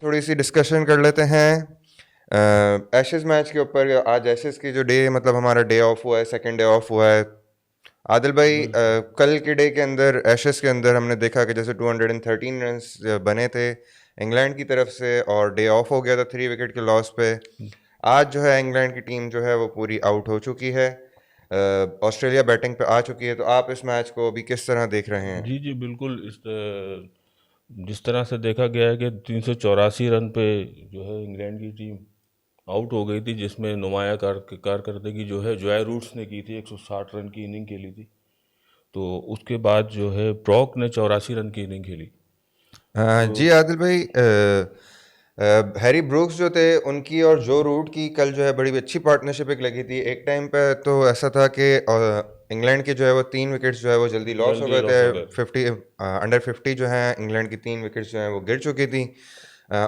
थोड़ी सी डिस्कशन कर लेते हैं एशेज़ मैच के ऊपर। आज एशेज़ की जो डे मतलब हमारा डे ऑफ हुआ है, सेकंड डे ऑफ हुआ है। आदिल भाई, बिल्कुल। कल के डे के अंदर एशेज़ के अंदर हमने देखा कि जैसे 213 रन्स बने थे इंग्लैंड की तरफ से और डे ऑफ हो गया था 3 विकेट के लॉस पे। आज जो है इंग्लैंड की टीम जो है वो पूरी आउट हो चुकी है, ऑस्ट्रेलिया बैटिंग पे आ चुकी है। तो आप इस मैच को अभी किस तरह देख रहे हैं? जी जी बिल्कुल। जिस तरह से देखा गया है कि 384 रन पे जो है इंग्लैंड की टीम आउट हो गई थी, जिसमें नुमाया कारकर्दगी जो है जॉय रूट्स ने की थी, 160 रन की इनिंग खेली थी। तो उसके बाद जो है ब्रॉक ने 84 रन की इनिंग खेली। तो जी आदिल भाई, हैरी ब्रूक्स जो थे उनकी और जो रूट की कल जो है बड़ी अच्छी पार्टनरशिप एक लगी थी। एक टाइम पे तो ऐसा था कि इंग्लैंड के जो है वो 3 विकेट्स जो है वो जल्दी लॉस हो जल्दी गए थे। लॉस हो गए थे। 50 अंडर 50 जो है इंग्लैंड की 3 विकेट्स जो है वो गिर चुकी थी।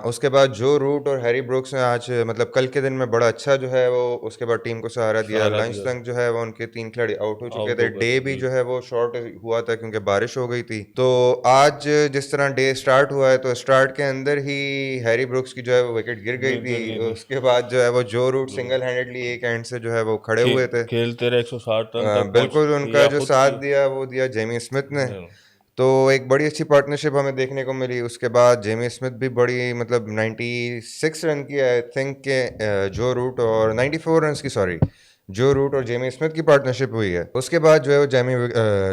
उसके बाद जो रूट और हैरी ब्रूक्स ने आज मतलब कल के दिन में बड़ा अच्छा जो है वो उसके बाद टीम को सहारा दिया। सहारा लंच दिया, तक जो है वो उनके 3 खिलाड़ी आउट हो चुके आउट थे। हो गए डे थे, भी जो बिल्कुल। है वो शॉर्ट हुआ था क्योंकि बारिश हो गई थी। तो आज जिस तरह डे स्टार्ट हुआ है तो स्टार्ट के अंदर ही हैरी ब्रूक्स की जो है वो विकेट गिर गई थी। गिर गई थी। उसके बाद जो है वो जो रूट जो सिंगल हैंडेडली एक एंड से जो है वो खड़े खे, हुए थे। खेलते रहे 160 रन तक पहुंच बिल्कुल उनका किया जो खुद साथ किया। दिया वो दिया जेमी स्मिथ ने। नहीं, तो एक बड़ी अच्छी पार्टनरशिप हमें देखने को मिली। उसके बाद जेमी स्मिथ भी बड़ी मतलब 96 रन की आई थिंक के जो रूट और 94 रन की, सॉरी, जो रूट और जेमी स्मिथ की पार्टनरशिप हुई है। उसके बाद जो है वो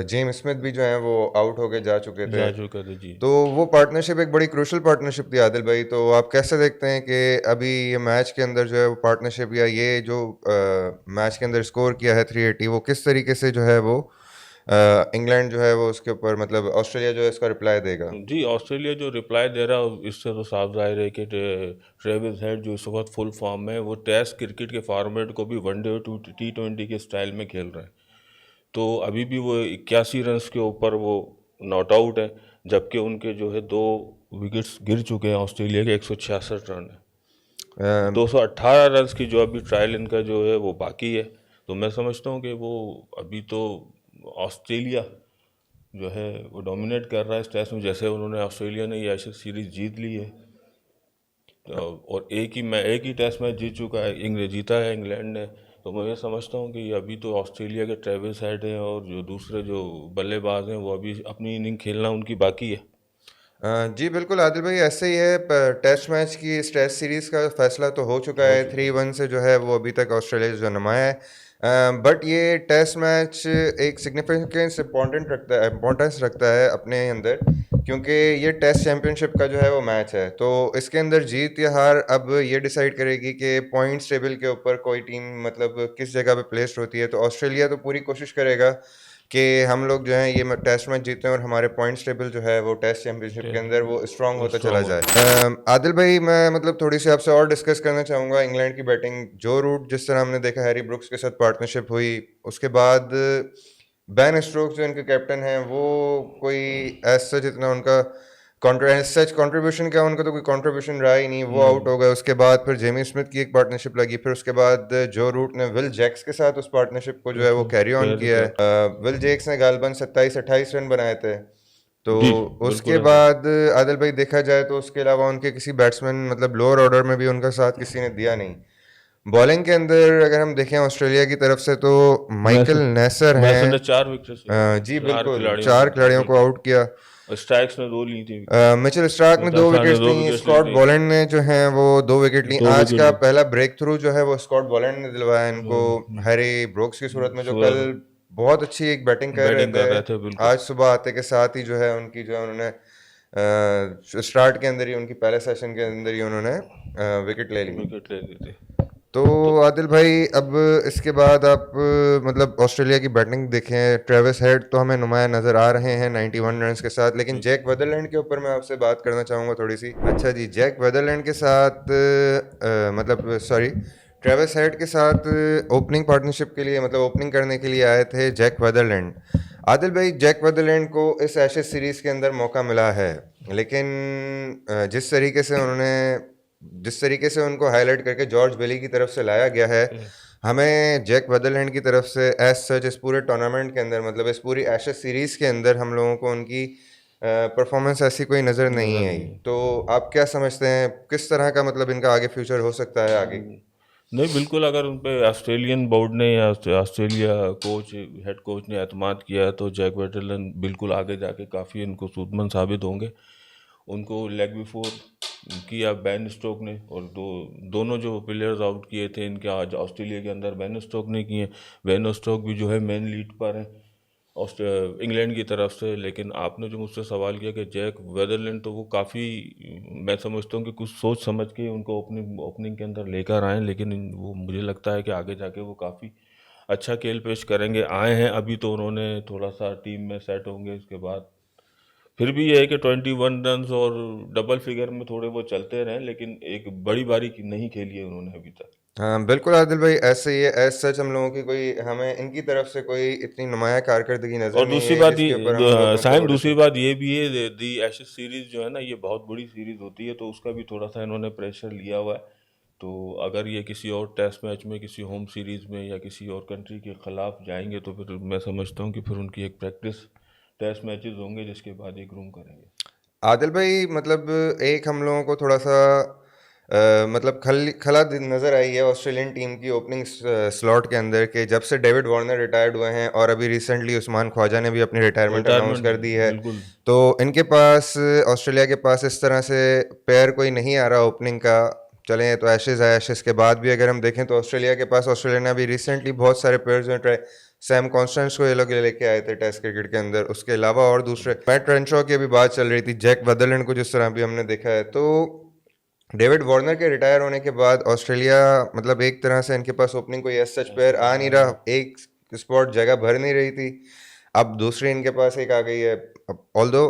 जेमी स्मिथ भी जो है वो आउट होके जा चुके थे। जा चुका था जी। तो वो पार्टनरशिप एक बड़ी क्रूशल पार्टनरशिप थी आदिल भाई। तो आप कैसे देखते हैं कि अभी ये मैच के अंदर जो है वो पार्टनरशिप या ये जो मैच के अंदर स्कोर किया है 380, वो किस तरीके से जो है वो इंग्लैंड जो है वो उसके ऊपर मतलब ऑस्ट्रेलिया जो है इसका रिप्लाई देगा? जी, ऑस्ट्रेलिया जो रिप्लाई दे रहा है इससे तो साफ जाहिर है कि ट्रेविस हेड जो इस वक्त फुल फॉर्म में है, वो टेस्ट क्रिकेट के फॉर्मेट को भी वनडे और T20 के स्टाइल में खेल रहे हैं। तो अभी भी वो 81 रन के ऊपर वो नॉट आउट है, जबकि उनके जो है 2 विकेट्स गिर चुके हैं। ऑस्ट्रेलिया के 166 रन है। अ, 218 रन की जो अभी ट्रायल इनका जो है वो बाकी है। तो मैं समझता हूँ कि वो अभी तो ऑस्ट्रेलिया जो है वो डोमिनेट कर रहा है इस टेस्ट में। जैसे उन्होंने ऑस्ट्रेलिया ने ये एशेज सीरीज जीत ली है, और एक ही टेस्ट मैच जीत चुका है, जीता है इंग्लैंड ने। तो मैं ये समझता हूँ कि अभी तो ऑस्ट्रेलिया के ट्रेविस हेड हैं और जो दूसरे जो बल्लेबाज हैं वो अभी अपनी इनिंग खेलना उनकी बाकी है। जी बिल्कुल आदिल भाई, ऐसे ही है। टेस्ट मैच की इस टेस्ट सीरीज का फैसला तो हो चुका हो है। चुका है। 3-1 से जो है वो अभी तक ऑस्ट्रेलिया जो नुमाया है। बट ये टेस्ट मैच एक सिग्निफिकेंस इम्पोर्टेंस रखता है अपने अंदर, क्योंकि ये टेस्ट चैंपियनशिप का जो है वो मैच है। तो इसके अंदर जीत या हार अब ये डिसाइड करेगी कि पॉइंट्स टेबल के ऊपर कोई टीम मतलब किस जगह पे प्लेस्ड होती है। तो ऑस्ट्रेलिया तो पूरी कोशिश करेगा कि हम लोग जो हैं ये टेस्ट मैच जीते हैं और हमारे पॉइंट्स टेबल जो है वो टेस्ट चैंपियनशिप के अंदर वो स्ट्रांग होता चला स्ट्रांग जाए। होता है। आदिल भाई, मैं मतलब थोड़ी सी आपसे और डिस्कस करना चाहूँगा इंग्लैंड की बैटिंग। जो रूट जिस तरह हमने देखा हैरी ब्रुक्स के साथ पार्टनरशिप हुई, उसके बाद बैन स्ट्रोक्स जो इनके कैप्टन हैं वो कोई एज सच इतना उनका सच कंट्रीब्यूशन क्या, उनका तो कोई कंट्रीब्यूशन रहा ही नहीं, वो आउट नहीं। हो गए। उसके बाद फिर जेमी स्मिथ की एक पार्टनरशिप लगी, फिर उसके बाद जो रूट ने विल जैक्स के साथ उस पार्टनरशिप को जो है वो कैरी ऑन कैर किया कर है। विल जैक्स ने गालबन 27-28 रन बनाए थे। तो जी उसके बिल्कुल ऐसा। बाद आदिल भाई देखा जाए तो उसके अलावा उनके किसी बैट्समैन मतलब लोअर ऑर्डर में भी उनका साथ किसी ने दिया नहीं। बॉलिंग के अंदर अगर हम देखें ऑस्ट्रेलिया की तरफ से तो माइकल मैसन नेसर मैसन हैं। ने 4 विकेट लिए थे, जी चार बिल्कुल, खिलाड़ियों चार को खिलाड़ियों को बिल्कुल। आउट किया। और स्ट्राइक्स ने 2 ली थी विकेट। मिचेल स्टार्क ने मितान दो शाह ने विकेट्स दो ली। विकेट्स ली स्कॉट थी। बॉलैंड ने जो है वो 2 विकेट ली। दो आज विकेट का ली। पहला ब्रेक थ्रू जो है वो स्कॉट बॉलैंड ने दिलवाया इनको, हम्म, हैरी ब्रोक्स की सूरत में, जो कल सुबह बहुत अच्छी एक बैटिंग कर रहे बैटिंग थे। कर रहे थे, बिल्कुल। आज सुबह आते के साथ ही जो है उनकी जो है उन्होंने स्टार्ट के अंदर ही उनकी पहले सेशन के अंदर ही उन्होंने विकेट ले ली। विकेट ले ली थी। तो तो आदिल भाई, अब इसके बाद आप मतलब ऑस्ट्रेलिया की बैटिंग देखें। ट्रेविस हेड तो हमें नुमाया नज़र आ रहे हैं 91 रन्स के साथ, लेकिन जी जैक वेदरलैंड के ऊपर मैं आपसे बात करना चाहूँगा थोड़ी सी। अच्छा जी, जैक वेदरलैंड के साथ मतलब सॉरी, ट्रेविस हेड के साथ ओपनिंग पार्टनरशिप के लिए मतलब ओपनिंग करने के लिए आए थे जैक वेदरलैंड। आदिल भाई, जैक वेदरलैंड को इस एशेज सीरीज़ के अंदर मौका मिला है, लेकिन जिस तरीके से उनको हाईलाइट करके जॉर्ज बेली की तरफ से लाया गया है, हमें जैक वेदरलैंड की तरफ से एज सच इस पूरे टूर्नामेंट के अंदर मतलब इस पूरी एशेज सीरीज़ के अंदर हम लोगों को उनकी परफॉर्मेंस ऐसी कोई नज़र नहीं नज़र आई। नहीं है। तो आप क्या समझते हैं किस तरह का मतलब इनका आगे फ्यूचर हो सकता है आगे? नहीं, बिल्कुल, अगर उन पे ऑस्ट्रेलियन बोर्ड ने या ऑस्ट्रेलिया कोच हेड कोच ने एतमाद किया है तो जैक वेटरलन बिल्कुल आगे जाके काफ़ी इनको सूदमंद साबित होंगे। उनको लेग बिफोर किया बेन स्टोक ने, और दोनों जो प्लेयर्स आउट किए थे इनके आज ऑस्ट्रेलिया के अंदर बेन स्टोक ने किए। बेन स्टोक भी जो है मेन लीड पर है इंग्लैंड की तरफ से। लेकिन आपने जो मुझसे सवाल किया कि जैक वेदरलैंड, तो वो काफ़ी, मैं समझता हूँ कि कुछ सोच समझ के उनको ओपनिंग के अंदर लेकर आए, लेकिन वो मुझे लगता है कि आगे जाके वो काफ़ी अच्छा खेल पेश करेंगे। आए हैं अभी तो उन्होंने थोड़ा सा टीम में सेट होंगे, इसके बाद फिर भी ये है कि 21 रन और डबल फिगर में थोड़े वो चलते रहे, लेकिन एक बड़ी बारी नहीं खेली है उन्होंने अभी तक। हाँ बिल्कुल आदिल भाई, ऐसे ही है। एज सच हम लोगों की कोई, हमें इनकी तरफ से कोई इतनी नुमाया कारकर्दगी नज़र और नहीं दूसरी आई बात जिसके ये ऊपर हम लोग उनको साइम, नोटिस दूसरी हो। बात ये भी है, दी एशेज सीरीज जो है ना, ये बहुत बड़ी सीरीज होती है, तो उसका भी थोड़ा सा इन्होंने प्रेशर लिया हुआ है। तो अगर ये किसी और टेस्ट मैच में, किसी होम सीरीज में या किसी और कंट्री के खिलाफ जाएंगे, तो फिर मैं समझता हूँ कि फिर उनकी एक प्रैक्टिस टेस्ट मैचेस होंगे, जिसके बाद एक रूम करेंगे। आदिल भाई मतलब एक हम लोगों को थोड़ा सा मतलब खला नज़र आई है ऑस्ट्रेलियन टीम की ओपनिंग स्लॉट के अंदर के जब से डेविड वार्नर रिटायर्ड हुए हैं, और अभी रिसेंटली उस्मान ख्वाजा ने भी अपनी रिटायरमेंट अनाउंस रिटायरमेंट, कर दी है। बिल्कुल। तो इनके पास, ऑस्ट्रेलिया के पास इस तरह से पेयर कोई नहीं आ रहा ओपनिंग का। चलें, तो एशेज़ है, एशेज़ के बाद भी अगर हम देखें तो ऑस्ट्रेलिया के पास, ऑस्ट्रेलिया ने अभी रिसेंटली बहुत सारे प्लेयर्स जो ट्राई, सैम कॉन्स्टेंस को ये लोग लेके आए थे टेस्ट क्रिकेट के अंदर, उसके अलावा और दूसरे, मैट रेनशॉ की अभी बात चल रही थी, जैक वेदरलैंड को जिस तरह भी हमने देखा है। तो डेविड वार्नर के रिटायर होने के बाद ऑस्ट्रेलिया मतलब एक तरह से इनके पास ओपनिंग कोई एज सच प्लेयर आ नहीं रहा, एक स्पॉट जगह भर नहीं रही थी। अब दूसरी इनके पास एक आ गई है। ऑल्दो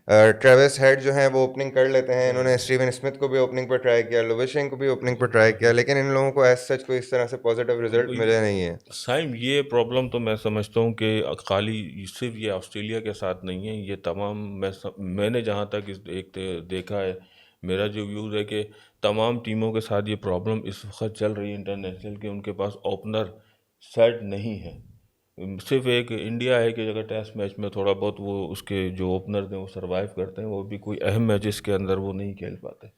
ट्रेविस हेड जो है वो ओपनिंग कर लेते हैं, इन्होंने स्टीवन स्मिथ को भी ओपनिंग पर ट्राई किया, लुविशिंग को भी ओपनिंग पर ट्राई किया, लेकिन इन लोगों को एज सच कोई इस तरह से पॉजिटिव रिजल्ट देखो मिले नहीं है। साइम, ये प्रॉब्लम तो मैं समझता हूँ कि खाली सिर्फ ये ऑस्ट्रेलिया के साथ नहीं है, ये तमाम, मैंने जहाँ तक देखा है, मेरा जो व्यूज़ है कि तमाम टीमों के साथ ये प्रॉब्लम इस वक्त चल रही है इंटरनेशनल, कि उनके पास ओपनर सेट नहीं है। सिर्फ एक इंडिया है कि अगर टेस्ट मैच में थोड़ा बहुत वो उसके जो ओपनर हैं वो सरवाइव करते हैं, वो भी कोई अहम मैचेस के अंदर वो नहीं खेल पाते।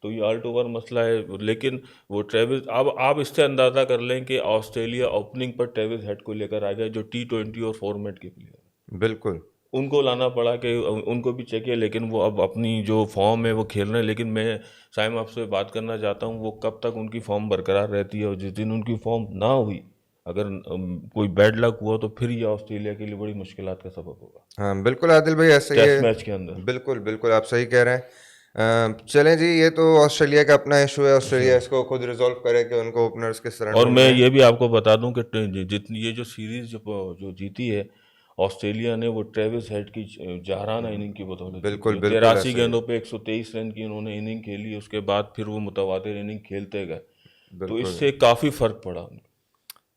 तो ये ऑल ओवर मसला है। लेकिन वो ट्रेविस, अब आप इससे अंदाज़ा कर लें कि ऑस्ट्रेलिया ओपनिंग पर ट्रेविस हेड को लेकर आ गया, जो T20 और फॉर्मेट के प्लेयर, बिल्कुल। उनको लाना पड़ा कि उनको भी चाहिए, लेकिन वो अब अपनी जो फॉर्म है वो खेल रहे हैं। लेकिन मैं साइम आपसे बात करना चाहता हूँ, वो कब तक उनकी फॉर्म बरकरार रहती है, और जिस दिन उनकी फॉर्म ना हुई, अगर कोई बैड लक हुआ, तो फिर ये ऑस्ट्रेलिया के लिए बड़ी मुश्किलात का सबब होगा हाँ बिल्कुल आदिल भाई, ऐसे ही टेस्ट मैच के है। अंदर। बिल्कुल बिल्कुल, आप सही कह रहे हैं। चलें जी, ये तो ऑस्ट्रेलिया का अपना इशू है, इशू ऑस्ट्रेलिया है। इसको खुद रिजॉल्व करे कि उनको ओपनर्स किस तरह और मैं ढूंढने ये हैं। भी आपको बता दूं कि जितनी ये जो सीरीज जो जीती है ऑस्ट्रेलिया ने, वो ट्रेविस हेड की जहराना इनिंग की बदौलत जीती बिल्कुल है। बिल्कुल 83 ऐसे ही है। गेंदों पे 123 रन की उन्होंने इनिंग खेली, उसके बाद फिर वो मुतवातिर इनिंग खेलते गए, तो बिल्कुल। इससे काफ़ी फर्क पड़ा उनको।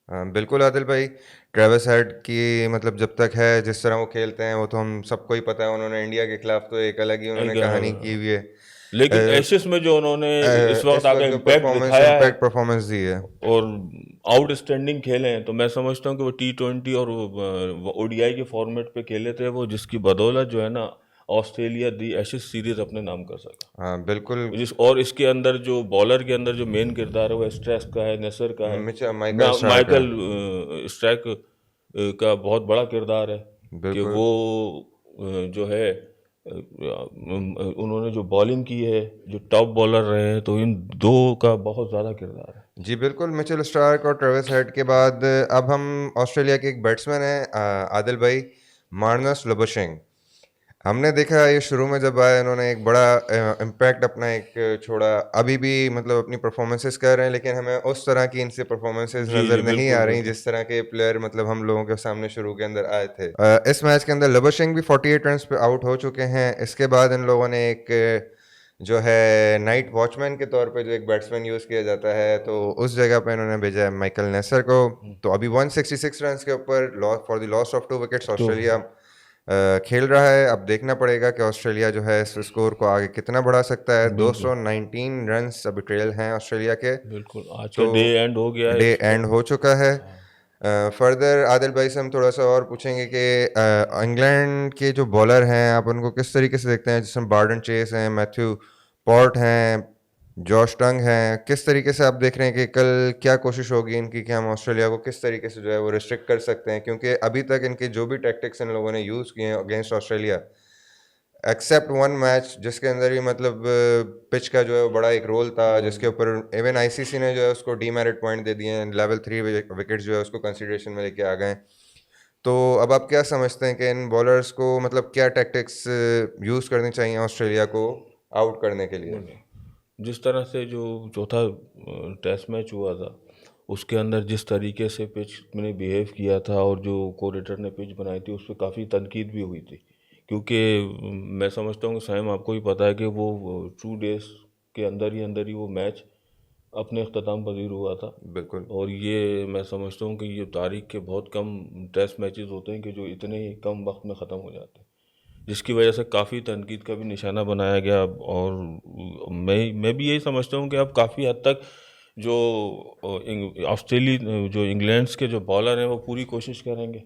हाँ बिल्कुल आदिल भाई, ट्रेविस हेड की मतलब जब तक है, जिस तरह वो खेलते हैं वो तो हम सबको ही पता है। उन्होंने इंडिया के खिलाफ तो एक अलग ही उन्होंने कहानी की हुई है। लेकिन एशेस में जो उन्होंने इस वक्त इस आगे वक्त जो इम्पैक्ट परफॉर्मेंस, दिखाया है इम्पैक्ट परफॉर्मेंस दी है। और आउटस्टैंडिंग खेले हैं, तो मैं समझता हूँ कि वो T20 और ODI के फॉर्मेट पे खेले थे वो, जिसकी बदौलत जो है ना ऑस्ट्रेलिया दी एशेज सीरीज अपने नाम कर सका। हाँ बिल्कुल। और इसके अंदर जो बॉलर के अंदर जो मेन किरदार है वो स्ट्रेस का है, नसर का है, माइकल स्टार्क का। माइकल स्ट्रैक का बहुत बड़ा किरदार है, कि बिल्कुल। वो जो है उन्होंने जो बॉलिंग की है, जो टॉप बॉलर रहे हैं, तो इन दो का बहुत ज़्यादा किरदार है। जी बिल्कुल, मिचेल स्टार्क और ट्रेविस हेड के बाद अब हम ऑस्ट्रेलिया के एक बैट्समैन हैं, आदिल भाई, मार्नस लुबुशेंग। हमने देखा ये शुरू में जब आए, इन्होंने एक बड़ा इम्पैक्ट अपना एक छोड़ा। अभी भी मतलब अपनी परफॉर्मेंसेस कर रहे हैं, लेकिन हमें उस तरह की इनसे परफॉर्मेंसेस जी जी, नज़र नहीं बिल्कुल आ रही बिल्कुल। जिस तरह के प्लेयर मतलब हम लोगों के सामने शुरू के अंदर आए थे। इस मैच के अंदर लुबुशेंग भी 48 रन्स पे आउट हो चुके हैं। इसके बाद इन लोगों ने एक जो है नाइट वॉचमैन के तौर पे जो एक बैट्समैन यूज़ किया जाता है, तो उस जगह पे इन्होंने भेजा है माइकल नेसर को। तो अभी 166 रन के ऊपर for the loss of 2 wickets तो ऑस्ट्रेलिया खेल रहा है। अब देखना पड़ेगा कि ऑस्ट्रेलिया जो है इस स्कोर को आगे कितना बढ़ा सकता है। बिल्कुल 219 रन्स अभी ट्रेल हैं ऑस्ट्रेलिया के। बिल्कुल, आज का तो डे एंड हो गया है डे इसका। एंड हो चुका है। हाँ, फर्दर आदिल भाई से हम थोड़ा सा और पूछेंगे कि इंग्लैंड के जो बॉलर हैं आप उनको किस तरीके से देखते हैं, जिसमें बार्डन चेस हैं, मैथ्यू पॉर्ट हैं, जॉश टंग हैं, किस तरीके से आप देख रहे हैं कि कल क्या कोशिश होगी इनकी कि हम ऑस्ट्रेलिया को किस तरीके से जो है वो रिस्ट्रिक्ट कर सकते हैं, क्योंकि अभी तक इनके जो भी टैक्टिक्स इन लोगों ने यूज़ किए हैं against Australia, except one match जिसके अंदर ही मतलब पिच का जो है वो बड़ा एक रोल था, जिसके ऊपर इवन आईसीसी ने जो है उसको डीमेरिट पॉइंट दे दिए हैं, लेवल 3 विकेट जो है उसको कंसिडरेशन में लेके आ गए। तो अब आप क्या समझते हैं कि इन बॉलर्स को मतलब क्या टैक्टिक्स यूज़ करनी चाहिए ऑस्ट्रेलिया को आउट करने के लिए? बोलिए। जिस तरह से जो चौथा टेस्ट मैच हुआ था उसके अंदर जिस तरीके से पिच ने बिहेव किया था और जो कोरेटर ने पिच बनाई थी उस पर काफ़ी तनकीद भी हुई थी, क्योंकि मैं समझता हूँ कि सैम आपको भी पता है कि वो 2 डेज के अंदर ही वो मैच अपने अख्ताम पजीर हुआ था। बिल्कुल। और ये मैं समझता हूँ कि ये तारीख के बहुत कम टेस्ट मैचेस होते हैं कि जो इतने ही कम वक्त में ख़त्म हो जाते हैं, जिसकी वजह से काफ़ी तनकीद का भी निशाना बनाया गया। और मैं भी यही समझता हूँ कि अब काफ़ी हद तक जो ऑस्ट्रेलिया जो इंग्लैंड्स के जो बॉलर हैं वो पूरी कोशिश करेंगे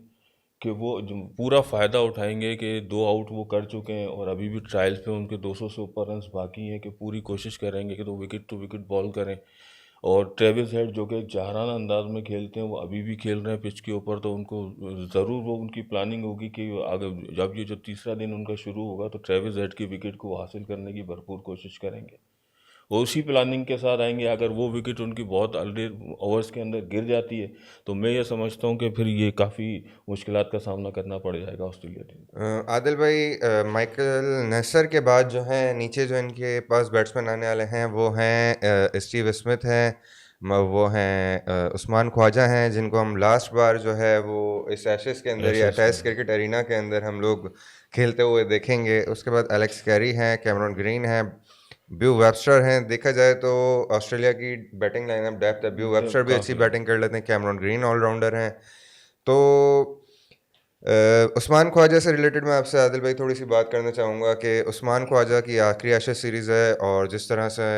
कि वो जो पूरा फ़ायदा उठाएंगे कि 2 आउट वो कर चुके हैं और अभी भी ट्रायल्स पे उनके 200 से ऊपर रन्स बाकी हैं, कि पूरी कोशिश करेंगे कि तो विकेट टू विकेट बॉल करें। और ट्रेविस हेड जो कि एक जहाराना अंदाज में खेलते हैं वो अभी भी खेल रहे हैं पिच के ऊपर, तो उनको ज़रूर वो उनकी प्लानिंग होगी कि आगे जब ये जो तीसरा दिन उनका शुरू होगा तो ट्रेविस हेड की विकेट को हासिल करने की भरपूर कोशिश करेंगे। वो उसी प्लानिंग के साथ आएंगे। अगर वो विकेट उनकी बहुत अर्ली ओवर्स के अंदर गिर जाती है तो मैं ये समझता हूँ कि फिर ये काफ़ी मुश्किलात का सामना करना पड़ जाएगा ऑस्ट्रेलिया टीम को। आदिल भाई, माइकल नेसर के बाद जो हैं नीचे जो इनके पास बैट्समैन आने वाले हैं वो हैं स्टीव स्मिथ हैं, वो हैं उस्मान ख्वाजा हैं, जिनको हम लास्ट बार जो है वो इस एशेस के अंदर या एशेज के टेस्ट अंदर क्रिकेट एरिना के अंदर हम लोग खेलते हुए देखेंगे। उसके बाद एलेक्स कैरी हैं, कैमरन ग्रीन हैं, ब्यू वेबस्टर हैं। देखा जाए तो ऑस्ट्रेलिया की बैटिंग लाइनअप डेप्थ है, ब्यू वेबस्टर भी अच्छी काफ़ी है। बैटिंग कर लेते हैं, कैमरन ग्रीन ऑलराउंडर हैं। तो उस्मान ख्वाजा से रिलेटेड मैं आपसे आदिल भाई थोड़ी सी बात करना चाहूँगा कि उस्मान ख्वाजा की आखिरी एशेज सीरीज़ है और जिस तरह से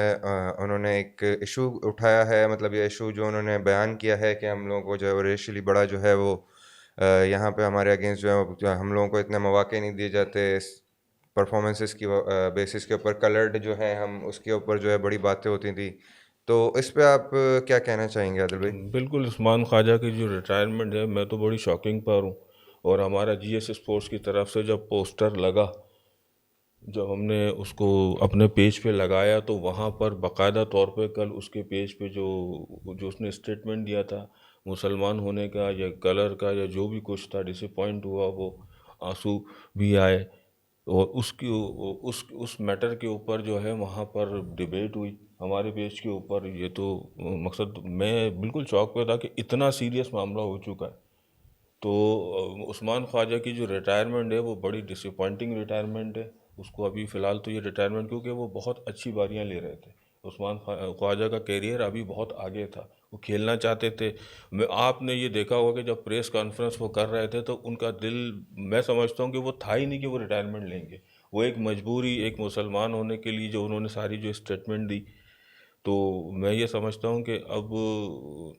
उन्होंने एक इशू उठाया है, मतलब ये इशू जो उन्होंने बयान किया है कि हम लोगों को जो है वो रेशियली बड़ा जो है वो यहाँ पे हमारे अगेंस्ट जो है हम लोगों को इतने मौके नहीं दिए जाते परफॉर्मेंसेस की बेसिस के ऊपर, कलर्ड जो है हम उसके ऊपर जो है बड़ी बातें होती थी। तो इस पे आप क्या कहना चाहेंगे आदिल भाई? बिल्कुल, उस्मान ख्वाजा की जो रिटायरमेंट है मैं तो बड़ी शॉकिंग पर हूँ। और हमारा जीएस स्पोर्ट्स की तरफ से जब पोस्टर लगा, जब हमने उसको अपने पेज पे लगाया तो वहाँ पर बाकायदा तौर पे कल उसके पेज पे जो जो उसने स्टेटमेंट दिया था मुसलमान होने का या कलर का या जो भी कुछ था, डिसअपॉइंट हुआ वो, आंसू भी आए। और उसकी उस मैटर के ऊपर जो है वहाँ पर डिबेट हुई हमारे पेज के ऊपर। ये तो मकसद मैं बिल्कुल चौंक पे था कि इतना सीरियस मामला हो चुका है। तो उस्मान ख्वाजा की जो रिटायरमेंट है वो बड़ी डिसअपॉइंटिंग रिटायरमेंट है। उसको अभी फ़िलहाल तो ये रिटायरमेंट, क्योंकि वो बहुत अच्छी बारियां ले रहे थे। उस्मान ख्वाजा का कैरियर अभी बहुत आगे था, वो खेलना चाहते थे। मैं आपने ये देखा होगा कि जब प्रेस कॉन्फ्रेंस वो कर रहे थे तो उनका दिल, मैं समझता हूँ कि वो था ही नहीं कि वो रिटायरमेंट लेंगे। वो एक मजबूरी, एक मुसलमान होने के लिए जो उन्होंने सारी जो स्टेटमेंट दी, तो मैं ये समझता हूँ कि अब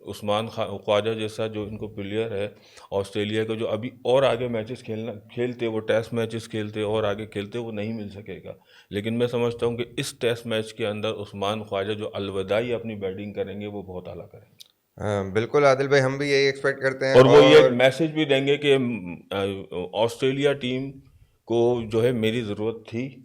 उस्मान ख्वाजा जैसा जो इनको प्लेयर है ऑस्ट्रेलिया का, जो अभी और आगे मैचेस खेलते, वो टेस्ट मैचेस खेलते और आगे खेलते, वो नहीं मिल सकेगा। लेकिन मैं समझता हूँ कि इस टेस्ट मैच के अंदर उस्मान ख्वाजा जो अलविदाई अपनी बैटिंग करेंगे वो बहुत आला करेंगे। बिल्कुल आदिल भाई, हम भी यही एक्सपेक्ट करते हैं। और वो ये एक और मैसेज भी देंगे कि ऑस्ट्रेलिया टीम को जो है मेरी ज़रूरत थी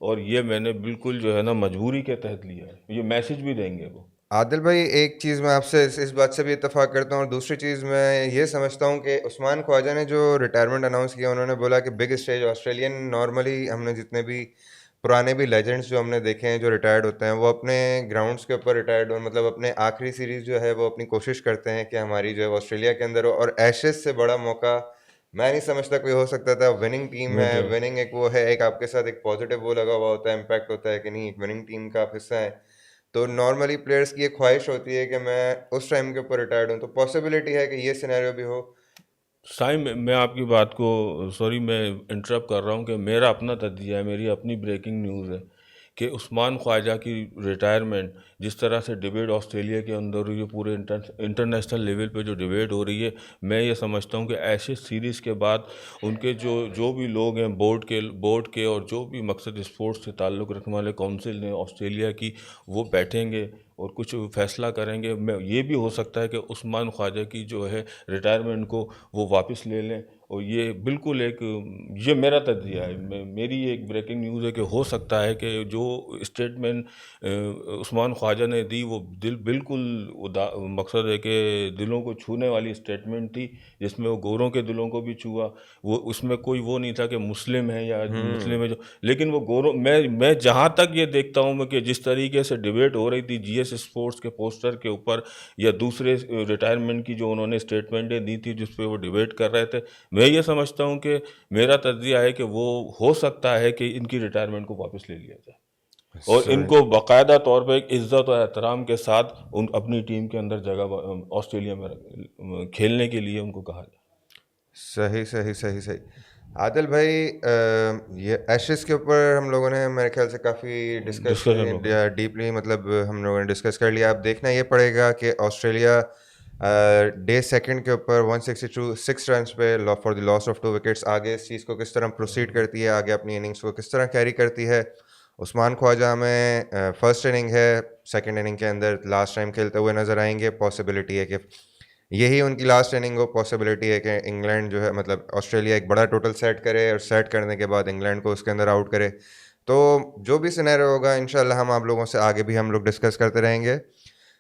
और ये मैंने बिल्कुल जो है ना मजबूरी के तहत लिया है, ये मैसेज भी देंगे वो। आदिल भाई, एक चीज़ मैं आपसे इस बात से भी इत्तेफाक करता हूँ, और दूसरी चीज़ मैं ये समझता हूँ कि उस्मान ख्वाजा ने जो रिटायरमेंट अनाउंस किया, उन्होंने बोला कि बिग स्टेज ऑस्ट्रेलियन, नॉर्मली हमने जितने भी पुराने भी लेजेंड्स जो हमने देखे हैं जो रिटायर्ड होते हैं वो अपने ग्राउंड्स के ऊपर रिटायर्ड हो, मतलब अपने आखिरी सीरीज़ जो है वो अपनी कोशिश करते हैं कि हमारी जो है वो ऑस्ट्रेलिया के अंदर हो, और एशेज से बड़ा मौका मैं नहीं समझता कोई हो सकता था। विनिंग टीम है, मुझे विनिंग एक वो है, एक आपके साथ एक पॉजिटिव वो लगा हुआ होता है, इम्पैक्ट होता है कि नहीं, एक विनिंग टीम का आप हिस्सा है। तो नॉर्मली प्लेयर्स की ये ख्वाहिश होती है कि मैं उस टाइम के ऊपर रिटायर्ड हूँ, तो पॉसिबिलिटी है कि ये सिनेरियो भी हो। साइम, मैं आपकी बात को, सॉरी मैं इंटरप्ट कर रहा हूँ, कि मेरा अपना तजिया है, मेरी अपनी ब्रेकिंग न्यूज़ है कि उस्मान ख्वाजा की रिटायरमेंट, जिस तरह से डिबेट ऑस्ट्रेलिया के अंदर हुई है, पूरे इंटरनेशनल लेवल पे जो डिबेट हो रही है, मैं ये समझता हूँ कि ऐसे सीरीज़ के बाद उनके जो जो भी लोग हैं बोर्ड के और जो भी मकसद स्पोर्ट्स से ताल्लुक़ रखने वाले काउंसिल ने ऑस्ट्रेलिया की, वो बैठेंगे और कुछ फैसला करेंगे। मैं ये भी हो सकता है कि उस्मान ख्वाजा की जो है रिटायरमेंट को वो वापस ले लें। और ये बिल्कुल एक, ये मेरा तज्जिया है, मेरी एक ब्रेकिंग न्यूज़ है कि हो सकता है कि जो स्टेटमेंट उस्मान ख्वाजा ने दी वो बिल्कुल मकसद है कि दिलों को छूने वाली स्टेटमेंट थी, जिसमें वो गोरों के दिलों को भी छुआ। वो उसमें कोई वो नहीं था कि मुस्लिम है या मुस्लिम है जो, लेकिन वो गोरों, मैं जहाँ तक ये देखता हूँ मैं कि जिस तरीके से डिबेट हो रही थी जीएस स्पोर्ट्स के पोस्टर के ऊपर या दूसरे रिटायरमेंट की जो उन्होंने स्टेटमेंटें दी थी जिस पे वो डिबेट कर रहे थे, मैं ये समझता हूँ कि मेरा तज्जिया है कि वो हो सकता है कि इनकी रिटायरमेंट को वापस ले लिया जाए और सही इनको बाकायदा तौर पे एक इज्जत और एहतराम के साथ उन अपनी टीम के अंदर जगह ऑस्ट्रेलिया में खेलने के लिए उनको कहा जाए। सही सही सही सही। आदिल भाई, ये एशेस के ऊपर हम लोगों ने मेरे ख्याल से काफ़ी डिस्कस डिस्कशन होगा। डीपली, मतलब हम लोगों ने डिस्कस कर लिया। अब देखना ये पड़ेगा कि ऑस्ट्रेलिया डे सेकंड के ऊपर 162 रन्स पे for the loss of 2 wickets आगे इस चीज़ को किस तरह प्रोसीड करती है, आगे अपनी इनिंग्स को किस तरह कैरी करती है। उस्मान ख्वाजा में फर्स्ट इनिंग है, सेकंड इनिंग के अंदर लास्ट टाइम खेलते हुए नज़र आएंगे। पॉसिबिलिटी है कि यही उनकी लास्ट इनिंग हो। पॉसिबिलिटी है कि इंग्लैंड जो है, मतलब ऑस्ट्रेलिया एक बड़ा टोटल सेट करे और सेट करने के बाद इंग्लैंड को उसके अंदर आउट करे। तो जो भी सिनेरियो होगा इंशाल्लाह हम आप लोगों से आगे भी हम लोग डिस्कस करते रहेंगे।